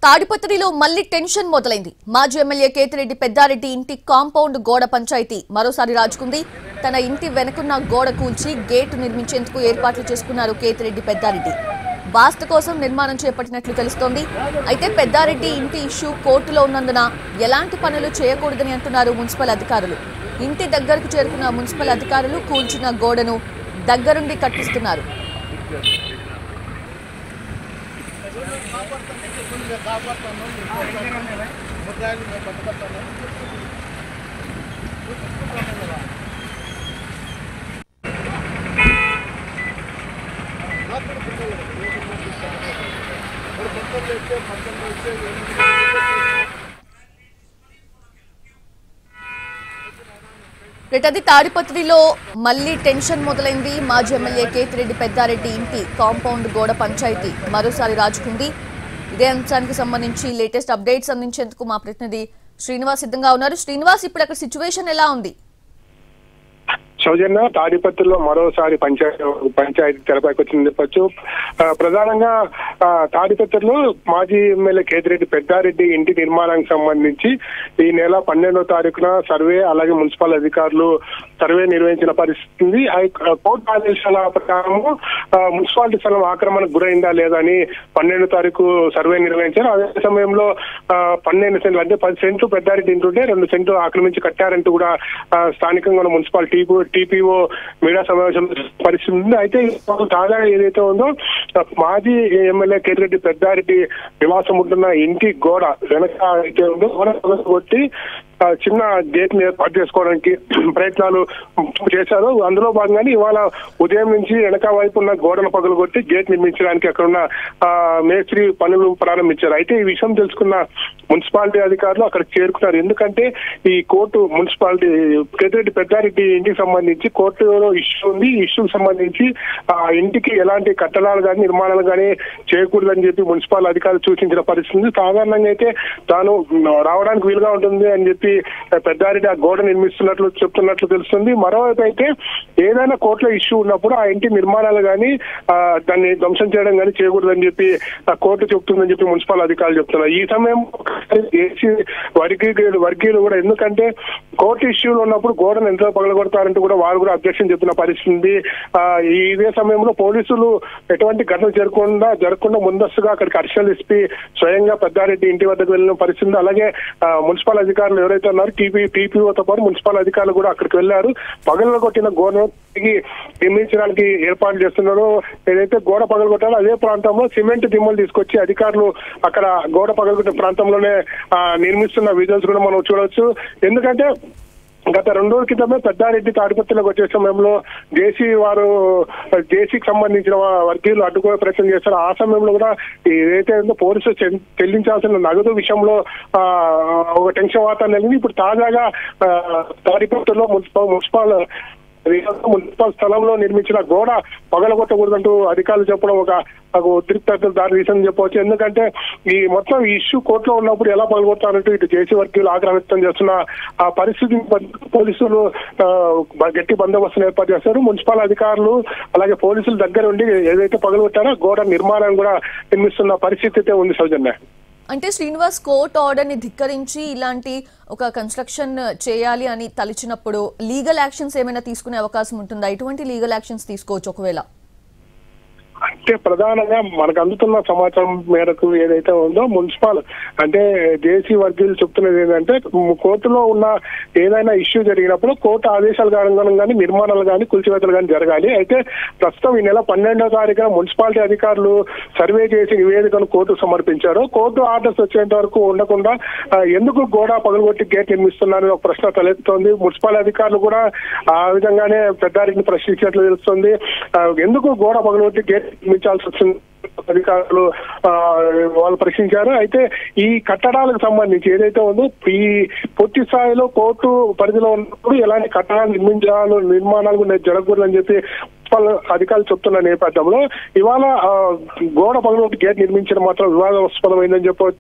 తాడిపత్రిలో మళ్లీ టెన్షన్ మొదలైంది. మాజీ ఎమ్మెల్యే కేతిరెడ్డి పెద్దారెడ్డి ఇంటి కాంపౌండ్ గోడ పంచాయతీ మరోసారి రాజుకుంది. తన ఇంటి వెనుకున్న గోడ కూల్చి గేటు నిర్మించేందుకు ఏర్పాట్లు చేసుకున్నారు కేతిరెడ్డి పెద్దారెడ్డి. వాస్తు కోసం నిర్మాణం చేపట్టినట్లు తెలుస్తోంది. అయితే పెద్దారెడ్డి ఇంటి ఇష్యూ కోర్టులో ఉన్నందున ఎలాంటి పనులు చేయకూడదని అంటున్నారు మున్సిపల్ అధికారులు. ఇంటి దగ్గరకు చేరుకున్న మున్సిపల్ అధికారులు కూల్చిన గోడను దగ్గరుండి కట్టిస్తున్నారు. అది తాడిపత్రిలో మళ్లీ టెన్షన్ మొదలైంది. మాజీ ఎమ్మెల్యే కేతిరెడ్డి పెద్దారెడ్డి ఇంటి కాంపౌండ్ గోడ పంచాయతీ మరోసారి రాజుకుంది. ఇదే అంశానికి సంబంధించి లేటెస్ట్ అప్డేట్స్ అందించేందుకు మా ప్రతినిధి శ్రీనివాస్ సిద్ధంగా ఉన్నారు. శ్రీనివాస్, ఇప్పుడు అక్కడ సిచ్యువేషన్ ఎలా ఉంది? సౌజన్య, తాడిపత్రిలో మరోసారి పంచాయతీ తెరపైకి వచ్చిందని చెప్పొచ్చు. ప్రధానంగా తాడిపత్రిలో మాజీ ఎమ్మెల్యే కేతిరెడ్డి పెద్దారెడ్డి ఇంటి నిర్మాణానికి సంబంధించి ఈ నెల 12వ తారీఖున సర్వే అలాగే మున్సిపల్ అధికారులు సర్వే నిర్వహించిన పరిస్థితి. కోర్టు ఆదేశాల ప్రకారము మున్సిపాలిటీ స్థలం ఆక్రమణకు గురైందా లేదా అని 12వ తారీఖు సర్వే నిర్వహించారు. అదే సమయంలో 12 సెంట్లు అంటే 10 సెంట్లు పెద్దారెడ్డి ఇంటుంటే 2 సెంట్లు ఆక్రమించి కట్టారంటూ కూడా స్థానికంగా ఉన్న మున్సిపల్ టీపీఓ మీడియా సమావేశం పరిస్థితి ఉంది. అయితే తాజాగా ఏదైతే ఉందో మాజీ ఎమ్మెల్యే కేతిరెడ్డి పెద్దారెడ్డి నివాసం ఉంటున్న ఇంటి గోడ వెనక అయితే ఉందో కొట్టి చిన్న గేట్ ని ఏర్పాటు చేసుకోవడానికి ప్రయత్నాలు చేశారు. అందులో భాగంగానే ఇవాళ ఉదయం నుంచి వెనక వైపు ఉన్న గోడను పగలగొట్టి గేట్ నిర్మించడానికి అక్కడ ఉన్న మేస్త్రి పనులు ప్రారంభించారు. అయితే ఈ విషయం తెలుసుకున్న మున్సిపాలిటీ అధికారులు అక్కడికి చేరుకున్నారు. ఎందుకంటే ఈ కోర్టు మున్సిపాలిటీ కేతిరెడ్డి పెద్దారెడ్డి ఇంటికి సంబంధించి కోర్టులో ఇష్యూ ఉంది. ఈ ఇష్యూకి సంబంధించి ఆ ఇంటికి ఎలాంటి కట్టడాలు కానీ నిర్మాణాలు కానీ చేయకూడదని చెప్పి మున్సిపల్ అధికారులు సూచించిన పరిస్థితి. సాధారణంగా అయితే తాను రావడానికి వీలుగా ఉంటుంది అని చెప్పి పెద్దారెడ్డి ఆ గోడ నిర్మిస్తున్నట్లు చెప్తున్నట్లు తెలుస్తుంది. మరోవైపు అయితే ఏదైనా కోర్టులో ఇష్యూ ఉన్నప్పుడు ఆ ఇంటి నిర్మాణాలు కానీ దాన్ని ధ్వంసం చేయడం కానీ చేయకూడదని చెప్పి కోర్టు చెప్తుందని చెప్పి మున్సిపల్ అధికారులు చెప్తున్నారు. ఈ సమయం వర్గీయులు కూడా ఎందుకంటే కోర్టు ఇష్యూలు ఉన్నప్పుడు గోడను ఎంత పగలగొడతారంటూ కూడా వారు కూడా అబ్జెక్షన్ చెప్పిన పరిస్థితి. ఇదే సమయంలో పోలీసులు ఎటువంటి ఘటన జరగకుండా ముందస్తుగా అక్కడికి అడిషనల్ ఎస్పీ స్వయంగా పెద్దారెడ్డి ఇంటి వద్దకు వెళ్ళిన పరిస్థితి. అలాగే మున్సిపల్ అధికారులు ఎవరైతే ఉన్నారు టీపీఓతో పాటు మున్సిపల్ అధికారులు కూడా అక్కడికి వెళ్లారు. పగలగొట్టిన గోడను నిర్మించడానికి ఏర్పాట్లు చేస్తున్నారు. ఏదైతే గోడ పగలగొట్టారో అదే ప్రాంతంలో సిమెంట్ దిమ్మలు తీసుకొచ్చి అధికారులు అక్కడ గోడ పగలగొట్టిన ప్రాంతంలోనే నిర్మిస్తున్న విజువల్స్ కూడా మనం చూడవచ్చు. ఎందుకంటే గత 2 రోజుల క్రితమే పెద్దారెడ్డి తాడిపత్రిలోకి వచ్చే సమయంలో జేసీకి సంబంధించిన వర్గీయులు అడ్డుకునే ప్రయత్నం చేస్తారు. ఆ సమయంలో కూడా ఏదైతే పోలీసులు చెల్లించాల్సిన నగదు విషయంలో ఒక టెన్షన్ వాతావరణం జరిగింది. ఇప్పుడు తాజాగా తాడిపత్రిలో మున్సిపల్ స్థలంలో నిర్మించిన గోడ పగలగొట్టకూడదంటూ అధికారులు చెప్పడం ఒక ఉద్రిక్తతకు దారి తీసిందని చెప్పవచ్చు. ఎందుకంటే ఈ మొత్తం ఇష్యూ కోర్టులో ఉన్నప్పుడు ఎలా పగలగొట్టారంటూ ఇటు జేసీ వర్గీయులు ఆగ్రహం వ్యక్తం చేస్తున్న ఆ పరిస్థితిని పోలీసులు గట్టి బందోబస్తును ఏర్పాటు చేస్తారు. మున్సిపల్ అధికారులు అలాగే పోలీసులు దగ్గర ఉండి ఏదైతే పగలగొట్టారో గోడ నిర్మాణం కూడా నిర్మిస్తున్న పరిస్థితి అయితే ఉంది. సౌజన్య, అంటే శ్రీనివాస్, కోర్టు ఆర్డర్ ని ధిక్కరించి ఇలాంటి ఒక కన్స్ట్రక్షన్ చేయాలి అని తలిచినప్పుడు లీగల్ యాక్షన్స్ ఏమైనా తీసుకునే అవకాశం ఉంటుందా? ఎటువంటి లీగల్ యాక్షన్స్ తీసుకోవచ్చు ఒకవేళ? అంటే ప్రధానంగా మనకు అందుతున్న సమాచారం మేరకు ఏదైతే ఉందో మున్సిపల్ అంటే జేసీ వర్గీయులు చెప్తున్నది ఏంటంటే కోర్టులో ఉన్న ఏదైనా ఇష్యూ జరిగినప్పుడు కోర్టు ఆదేశాలకు అనుగుణంగానే నిర్మాణాలు కానీ కూల్చివేతలు కానీ జరగాలి. అయితే ప్రస్తుతం ఈ నెల 12వ తారీఖున మున్సిపాలిటీ అధికారులు సర్వే చేసి నివేదికను కోర్టుకు సమర్పించారు. కోర్టు ఆర్డర్స్ వచ్చేంత వరకు ఉండకుండా ఎందుకు గోడ పగలగొట్టి గేట్ నిర్మిస్తున్నారని ఒక ప్రశ్న తలెత్తుతోంది. మున్సిపల్ అధికారులు కూడా ఆ విధంగానే పెద్దారెడ్డిని ప్రశ్నించినట్లు తెలుస్తుంది. ఎందుకు గోడ పగలగొట్టి గేట్ నిర్మించాల్సి వచ్చింది అధికారులు వాళ్ళు ప్రశ్నించారు. అయితే ఈ కట్టడాలకు సంబంధించి ఏదైతే ఉందో ఈ పూర్తి స్థాయిలో కోర్టు పరిధిలో ఉన్నప్పుడు ఎలాంటి కట్టడాలు నిర్మాణాలు జరగకూడదని చెప్పి అధికారులు చెప్తున్న నేపథ్యంలో ఇవాళ గోడ పగలగొట్టి గేట్ నిర్మించడం మాత్రం వివాదాస్పదమైందని చెప్పవచ్చు.